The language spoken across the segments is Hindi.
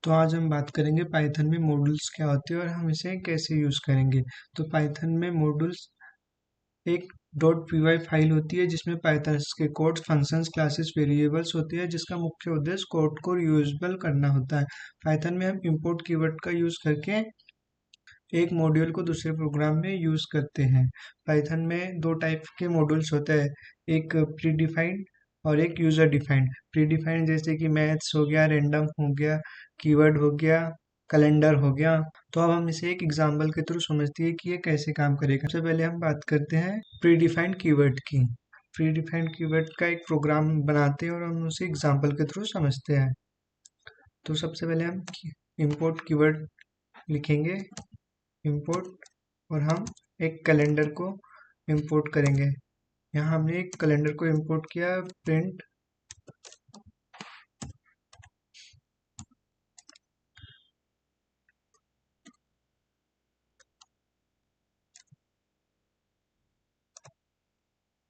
तो आज हम बात करेंगे पाइथन में मॉड्यूल्स क्या होते हैं और हम इसे कैसे यूज़ करेंगे। तो पाइथन में मॉड्यूल्स एक .py फाइल होती है जिसमें पाइथन के कोड फंक्शंस क्लासेस वेरिएबल्स होती है जिसका मुख्य उद्देश्य कोड को यूजेबल करना होता है। पाइथन में हम इंपोर्ट कीवर्ड का यूज़ करके एक मॉड्यूल को दूसरे प्रोग्राम में यूज़ करते हैं। पाइथन में दो टाइप के मॉड्यूल्स होते हैं, एक प्री डिफाइंड और एक यूज़र डिफाइंड। प्री डिफाइंड जैसे कि मैथ्स हो गया, रैंडम हो गया, कीवर्ड हो गया, कैलेंडर हो गया। तो अब हम इसे एक एग्जांपल के थ्रू समझते हैं कि ये कैसे काम करेगा। सबसे पहले हम बात करते हैं प्री डिफाइंड कीवर्ड की। प्री डिफाइंड कीवर्ड का एक प्रोग्राम बनाते हैं और हम उसे एग्जांपल के थ्रू समझते हैं। तो सबसे पहले हम इंपोर्ट कीवर्ड लिखेंगे, इंपोर्ट, और हम एक कैलेंडर को इंपोर्ट करेंगे। यहाँ हमने एक कैलेंडर को इंपोर्ट किया, प्रिंट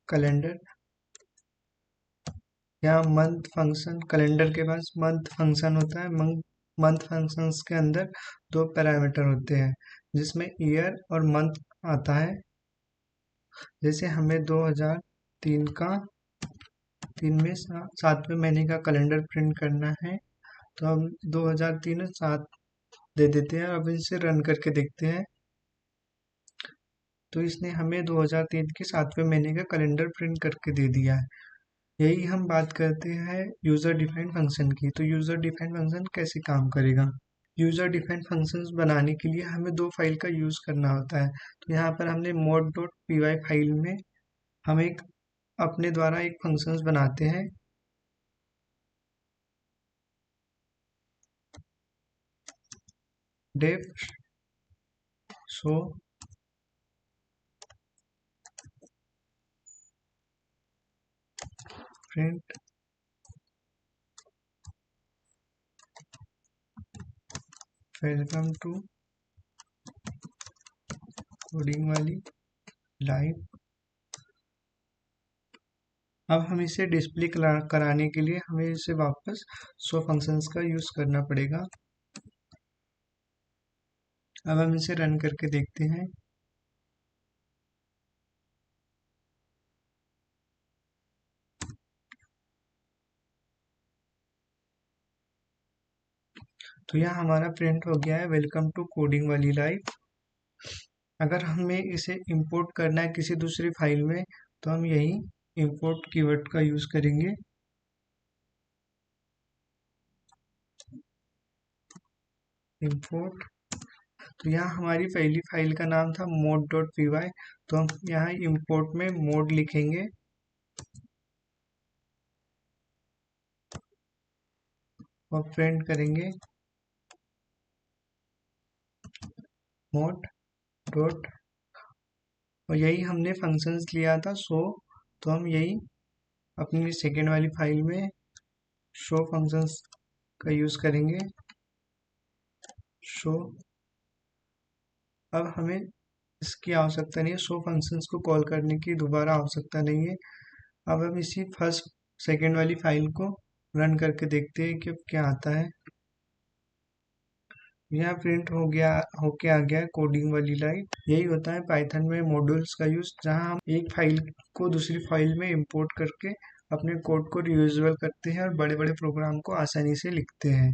कैलेंडर। यहाँ मंथ फंक्शन, कैलेंडर के पास मंथ फंक्शन होता है। मंथ फंक्शंस के अंदर दो पैरामीटर होते हैं जिसमें ईयर और मंथ आता है। जैसे हमें 2003 का 7वें महीने का कैलेंडर प्रिंट करना है, तो हम 2003 7 दे देते हैं। अब इसे रन करके देखते हैं तो इसने हमें 2003 के 7वें महीने का कैलेंडर प्रिंट करके दे दिया है। यही हम बात करते हैं यूज़र डिफाइंड फंक्शन की। तो यूज़र डिफाइंड फंक्शन कैसे काम करेगा। यूज़र डिफाइंड फंक्शंस बनाने के लिए हमें दो फाइल का यूज़ करना होता है। तो यहाँ पर हमने mod.py फाइल में हम एक अपने द्वारा एक फंक्शंस बनाते हैं। Def show print welcome to coding वाली लाइव। अब हम इसे डिस्प्ले कराने के लिए हमें इसे वापस शो फंक्शंस का यूज़ करना पड़ेगा। अब हम इसे रन करके देखते हैं। तो यहाँ हमारा प्रिंट हो गया है वेलकम टू कोडिंग वाली लाइफ। अगर हमें इसे इंपोर्ट करना है किसी दूसरी फाइल में तो हम यही इंपोर्ट कीवर्ड का यूज़ करेंगे। इंपोर्ट, तो यहाँ हमारी पहली फाइल का नाम था mod.py, तो हम यहाँ इंपोर्ट में मोड लिखेंगे और प्रिंट करेंगे मोड डॉट, और यही हमने फंक्शंस लिया था शो, तो हम यही अपनी सेकेंड वाली फाइल में शो फंक्शंस का यूज़ करेंगे। शो, अब हमें इसकी आवश्यकता नहीं है, शो फंक्शंस को कॉल करने की दोबारा आवश्यकता नहीं है। अब हम इसी फर्स्ट सेकेंड वाली फाइल को रन करके देखते हैं कि अब क्या आता है। यहाँ प्रिंट हो गया, होके आ गया कोडिंग वाली लाइन। यही होता है पाइथन में मॉड्यूल्स का यूज, जहाँ हम एक फाइल को दूसरी फाइल में इंपोर्ट करके अपने कोड को रीयूजेबल करते हैं और बड़े बड़े प्रोग्राम को आसानी से लिखते हैं।